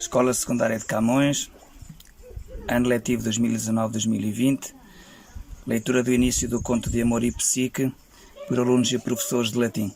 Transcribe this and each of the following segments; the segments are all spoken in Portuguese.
Escola Secundária de Camões, ano letivo 2019-2020, leitura do início do conto de Amor e Psique por alunos e professores de latim.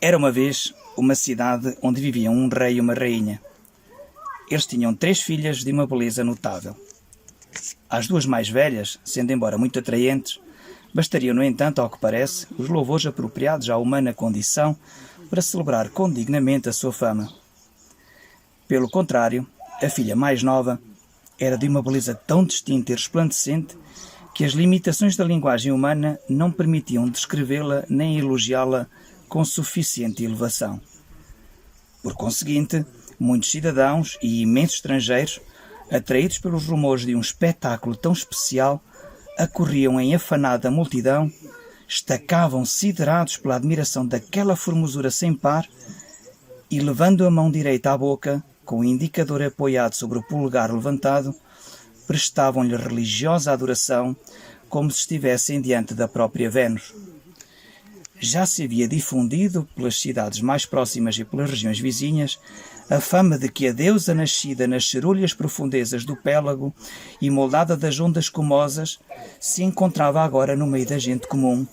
Era uma vez uma cidade onde viviam um rei e uma rainha. Eles tinham 3 filhas de uma beleza notável. Às 2 mais velhas, sendo embora muito atraentes, bastariam, no entanto, ao que parece, os louvores apropriados à humana condição para celebrar condignamente a sua fama. Pelo contrário, a filha mais nova era de uma beleza tão distinta e resplandecente que as limitações da linguagem humana não permitiam descrevê-la nem elogiá-la com suficiente elevação. Por conseguinte, muitos cidadãos e imensos estrangeiros, atraídos pelos rumores de um espetáculo tão especial, acorriam em afanada multidão, estacavam siderados pela admiração daquela formosura sem par e, levando a mão direita à boca, com o indicador apoiado sobre o polegar levantado, prestavam-lhe religiosa adoração, como se estivessem diante da própria Vênus. Já se havia difundido pelas cidades mais próximas e pelas regiões vizinhas a fama de que a deusa nascida nas cerulhas profundezas do Pélago e moldada das ondas escumosas se encontrava agora no meio da gente comum,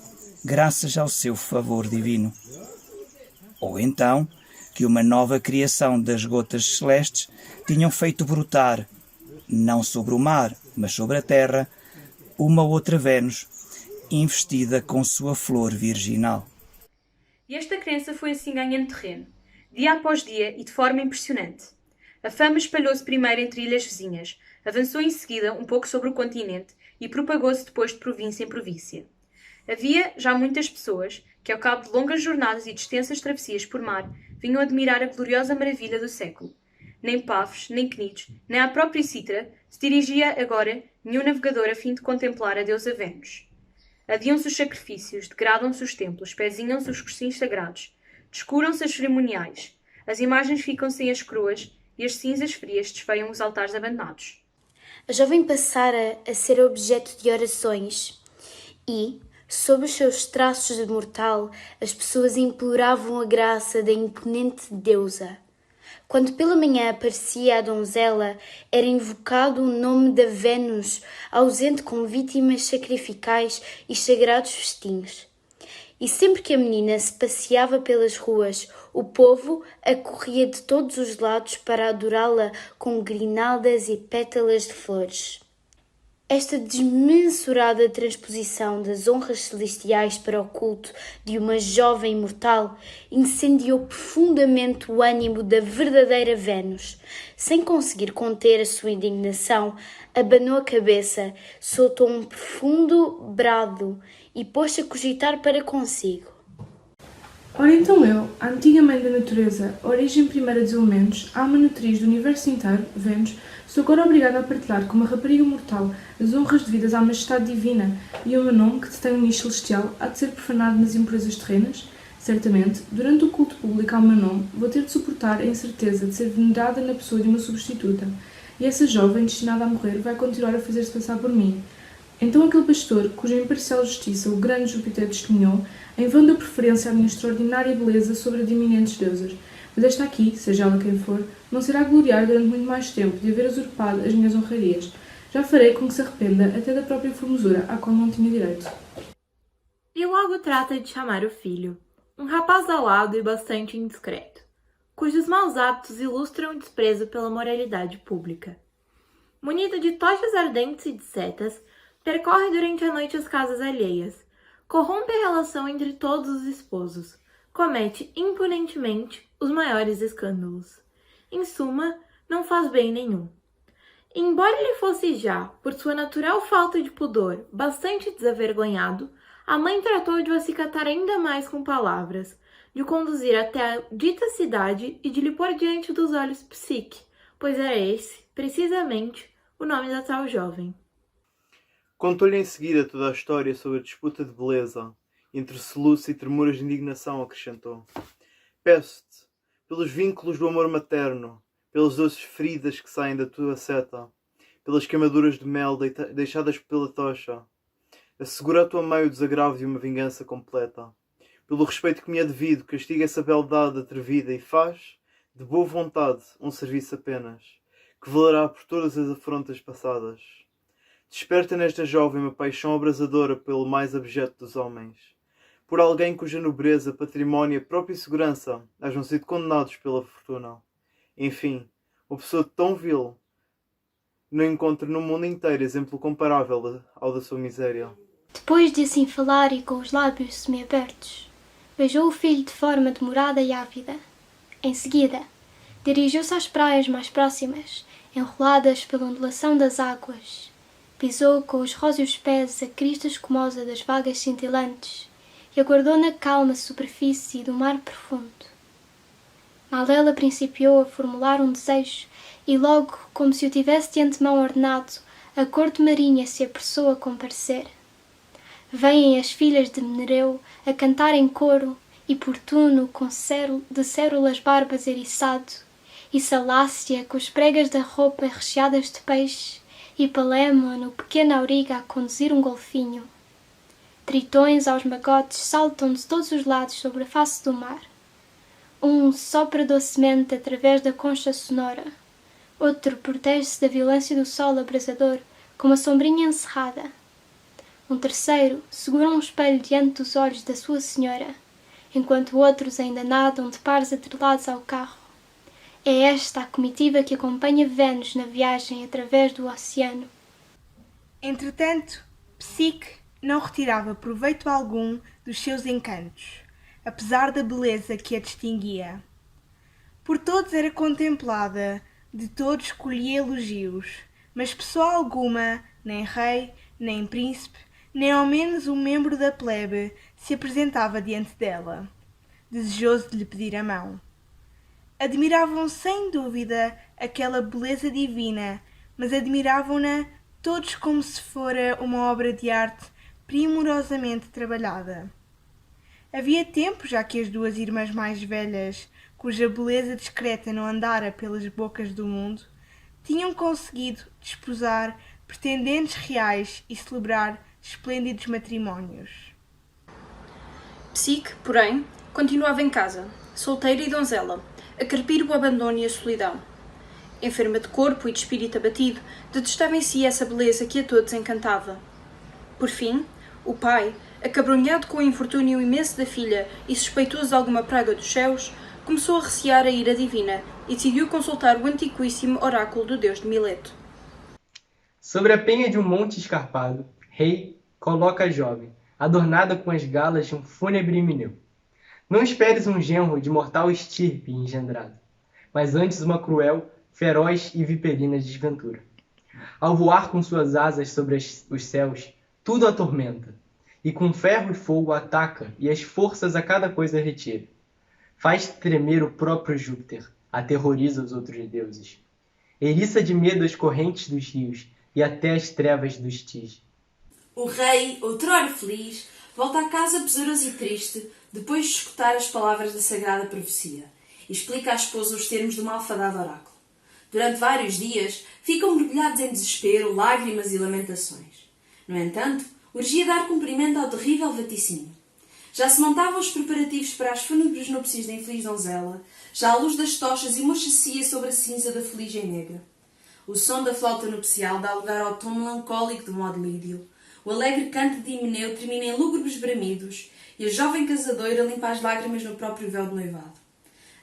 graças ao seu favor divino. Ou então, que uma nova criação das gotas celestes tinham feito brotar, não sobre o mar, mas sobre a terra, uma outra Vênus, investida com sua flor virginal. E esta crença foi assim ganhando terreno, dia após dia e de forma impressionante. A fama espalhou-se primeiro entre ilhas vizinhas, avançou em seguida um pouco sobre o continente e propagou-se depois de província em província. Havia já muitas pessoas que, ao cabo de longas jornadas e de extensas travessias por mar, vinham admirar a gloriosa maravilha do século. Nem Pafos, nem Cnidos, nem à própria Citra se dirigia agora nenhum navegador a fim de contemplar a deusa Vênus. Adiam-se os sacrifícios, degradam-se os templos, pezinham-se os cursinhos sagrados, descuram-se as cerimoniais, as imagens ficam sem as coroas e as cinzas frias desfeiam os altares abandonados. A jovem passara a ser objeto de orações e, sob os seus traços de mortal, as pessoas imploravam a graça da imponente deusa. Quando pela manhã aparecia a donzela, era invocado o nome da Vênus, ausente com vítimas sacrificais e sagrados festinhos. E sempre que a menina se passeava pelas ruas, o povo acorria de todos os lados para adorá-la com grinaldas e pétalas de flores. Esta desmensurada transposição das honras celestiais para o culto de uma jovem imortal incendiou profundamente o ânimo da verdadeira Vênus. Sem conseguir conter a sua indignação, abanou a cabeça, soltou um profundo brado e pôs-se a cogitar para consigo. Ora então eu, a antiga mãe da natureza, a origem primeira dos elementos, a alma nutriz do universo inteiro, Vênus, sou agora obrigada a partilhar com uma rapariga mortal as honras devidas à majestade divina e o meu nome, que detém um nicho celestial, há de ser profanado nas impurezas terrenas? Certamente, durante o culto público ao meu nome, vou ter de suportar a incerteza de ser venerada na pessoa de uma substituta, e essa jovem, destinada a morrer, vai continuar a fazer-se passar por mim. Então aquele pastor, cuja imparcial justiça o grande Júpiter testemunhou, em vão deu preferência à minha extraordinária beleza sobre a de eminentes deusas. Mas esta aqui, seja ela quem for, não será gloriar durante muito mais tempo de haver usurpado as minhas honrarias. Já farei com que se arrependa até da própria formosura, à qual não tinha direito. E logo trata de chamar o filho, um rapaz alado e bastante indiscreto, cujos maus hábitos ilustram o desprezo pela moralidade pública. Munido de tochas ardentes e de setas, percorre durante a noite as casas alheias, corrompe a relação entre todos os esposos, comete impunemente os maiores escândalos. Em suma, não faz bem nenhum. Embora ele fosse já, por sua natural falta de pudor, bastante desavergonhado, a mãe tratou de o acicatar ainda mais com palavras, de o conduzir até a dita cidade e de lhe pôr diante dos olhos Psique, pois era esse, precisamente, o nome da tal jovem. Contou-lhe em seguida toda a história sobre a disputa de beleza, entre soluço e tremuras de indignação, acrescentou. Peço-te, pelos vínculos do amor materno, pelas doces feridas que saem da tua seta, pelas queimaduras de mel deixadas pela tocha, assegura a tua mãe o desagravo de uma vingança completa. pelo respeito que me é devido, castiga essa beldade atrevida e faz, de boa vontade, um serviço apenas, que valerá por todas as afrontas passadas. Desperta nesta jovem uma paixão abrasadora pelo mais abjeto dos homens, por alguém cuja nobreza, património e própria segurança hajam sido condenados pela fortuna. Enfim, uma pessoa tão vil não encontra no mundo inteiro exemplo comparável ao da sua miséria. Depois de assim falar e com os lábios semiabertos, beijou o filho de forma demorada e ávida. Em seguida, dirigiu-se às praias mais próximas, enroladas pela ondulação das águas. Pisou com os róseos pés a crista escumosa das vagas cintilantes e aguardou na calma superfície do mar profundo. Mal ela principiou a formular um desejo e logo, como se o tivesse de antemão ordenado, a corte marinha se apressou a comparecer. Vêm as filhas de Nereu a cantar em coro, e Portuno de cérulas barbas eriçado, e Salácia com as pregas da roupa recheadas de peixe, e Palémono, pequena auriga, a conduzir um golfinho. Tritões aos magotes saltam de todos os lados sobre a face do mar. Um sopra docemente através da concha sonora. Outro protege-se da violência do sol abrasador com uma sombrinha encerrada. Um terceiro segura um espelho diante dos olhos da sua senhora, enquanto outros ainda nadam de pares atrelados ao carro. É esta a comitiva que acompanha Vênus na viagem através do oceano. Entretanto, Psique não retirava proveito algum dos seus encantos, apesar da beleza que a distinguia. Por todos era contemplada, de todos colhia elogios, mas pessoa alguma, nem rei, nem príncipe, nem ao menos um membro da plebe, se apresentava diante dela, desejoso de lhe pedir a mão. Admiravam sem dúvida aquela beleza divina, mas admiravam-na todos como se fora uma obra de arte primorosamente trabalhada. Havia tempo já que as duas irmãs mais velhas, cuja beleza discreta não andara pelas bocas do mundo, tinham conseguido desposar pretendentes reais e celebrar esplêndidos matrimónios. Psique, porém, continuava em casa, solteira e donzela, a carpir o abandono e a solidão. Enferma de corpo e de espírito abatido, detestava em si essa beleza que a todos encantava. Por fim, o pai, acabrunhado com o infortúnio imenso da filha e suspeitoso de alguma praga dos céus, começou a recear a ira divina e decidiu consultar o antiquíssimo oráculo do deus de Mileto. Sobre a penha de um monte escarpado, Rei coloca a jovem, adornada com as galas de um fúnebre Himeneu. Não esperes um genro de mortal estirpe engendrado, mas antes uma cruel, feroz e viperina desventura. Ao voar com suas asas sobre os céus, tudo atormenta, e com ferro e fogo ataca e as forças a cada coisa retira. Faz tremer o próprio Júpiter, aterroriza os outros deuses. Eriça de medo as correntes dos rios e até as trevas do Estige. O rei, outrora feliz, volta a casa pesaroso e triste, depois de escutar as palavras da sagrada profecia, e explica à esposa os termos do malfadado oráculo. Durante vários dias, ficam mergulhados em desespero, lágrimas e lamentações. No entanto, urgia dar cumprimento ao terrível vaticínio. Já se montavam os preparativos para as fúnebres núpcias da infeliz donzela, já a luz das tochas emorcecia sobre a cinza da fuligem negra. O som da flauta nupcial dá lugar ao tom melancólico do modo lídio. O alegre canto de Himeneu termina em lúgubres bramidos e a jovem casadoira limpa as lágrimas no próprio véu de noivado.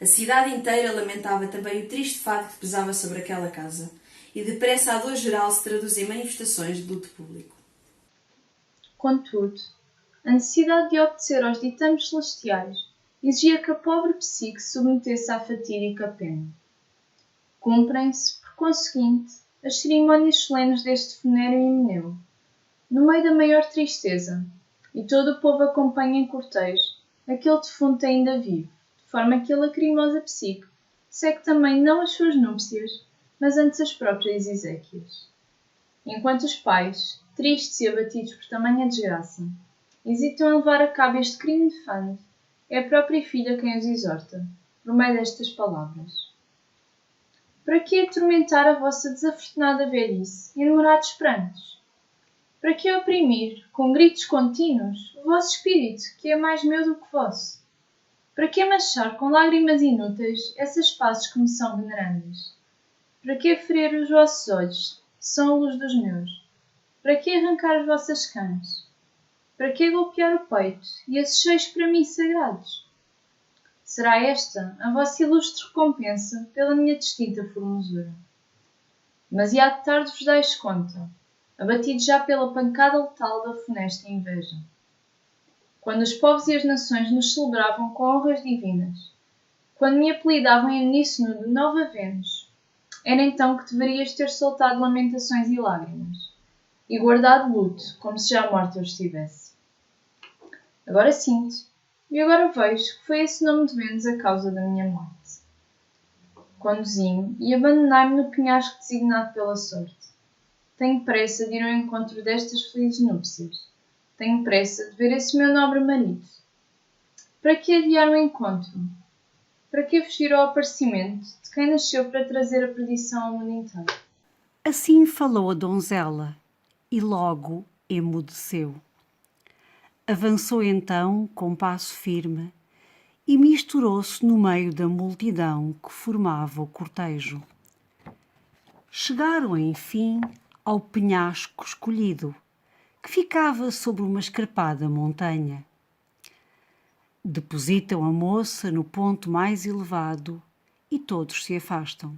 A cidade inteira lamentava também o triste fado que pesava sobre aquela casa, e depressa a dor geral se traduz em manifestações de luto público. Contudo, a necessidade de obedecer aos ditames celestiais exigia que a pobre Psique se submetesse à fatídica pena. Cumprem-se, por conseguinte, as cerimônias solenes deste funéreo Himeneu, no meio da maior tristeza, e todo o povo acompanha em cortejo aquele defunto ainda vivo, de forma que a lacrimosa Psique segue também não as suas núpcias, mas antes as próprias exéquias. Enquanto os pais, tristes e abatidos por tamanha desgraça, hesitam em levar a cabo este crime defame, é a própria filha quem os exorta, por meio destas palavras. Para que atormentar a vossa desafortunada velhice e demorados prantos? Para que oprimir, com gritos contínuos, o vosso espírito, que é mais meu do que vosso? Para que manchar com lágrimas inúteis essas faces que me são venerandas? Para que ferir os vossos olhos, que são a luz dos meus? Para que arrancar as vossas cães? Para que golpear o peito e esses seios para mim sagrados? Será esta a vossa ilustre recompensa pela minha distinta formosura? Demasiado tarde vos dais conta, abatidos já pela pancada letal da funesta inveja. Quando os povos e as nações nos celebravam com honras divinas, quando me apelidavam em uníssono de Nova Vênus, era então que deverias ter soltado lamentações e lágrimas, e guardado luto, como se já morta eu estivesse. Agora sinto, e agora vejo que foi esse nome de Vênus a causa da minha morte. Conduzi-me e abandonai-me no penhasco designado pela sorte. Tenho pressa de ir ao encontro destas felizes núpcias. Tenho pressa de ver esse meu nobre marido. Para que adiar o encontro? Para que fugir ao aparecimento de quem nasceu para trazer a perdição ao mundo inteiro? Assim falou a donzela, e logo emudeceu. Avançou então com passo firme e misturou-se no meio da multidão que formava o cortejo. Chegaram, enfim, ao penhasco escolhido, que ficava sobre uma escarpada montanha. Depositam a moça no ponto mais elevado e todos se afastam.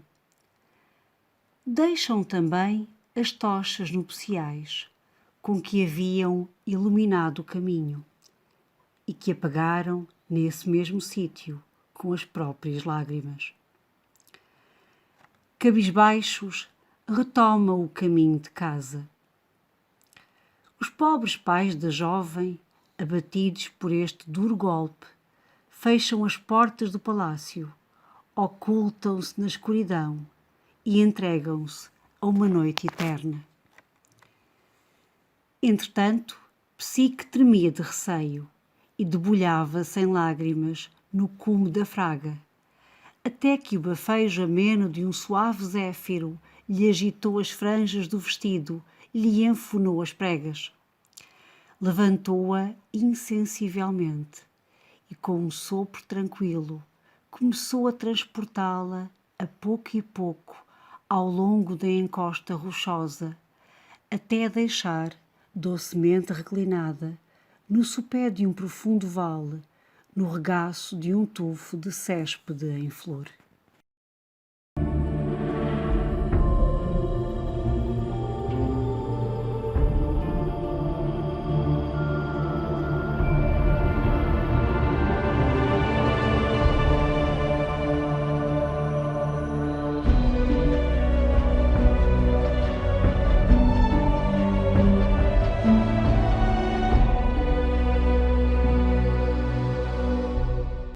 Deixam também as tochas nupciais com que haviam iluminado o caminho e que apagaram nesse mesmo sítio com as próprias lágrimas. Cabisbaixos, retomam o caminho de casa. Os pobres pais da jovem, abatidos por este duro golpe, fecham as portas do palácio, ocultam-se na escuridão e entregam-se a uma noite eterna. Entretanto, Psique tremia de receio e debulhava-se em lágrimas no cume da fraga, até que o bafejo ameno de um suave zéfiro lhe agitou as franjas do vestido e lhe enfunou as pregas. Levantou-a insensivelmente e, com um sopro tranquilo, começou a transportá-la a pouco e pouco ao longo da encosta rochosa, até a deixar docemente reclinada no sopé de um profundo vale, no regaço de um tufo de céspede em flor.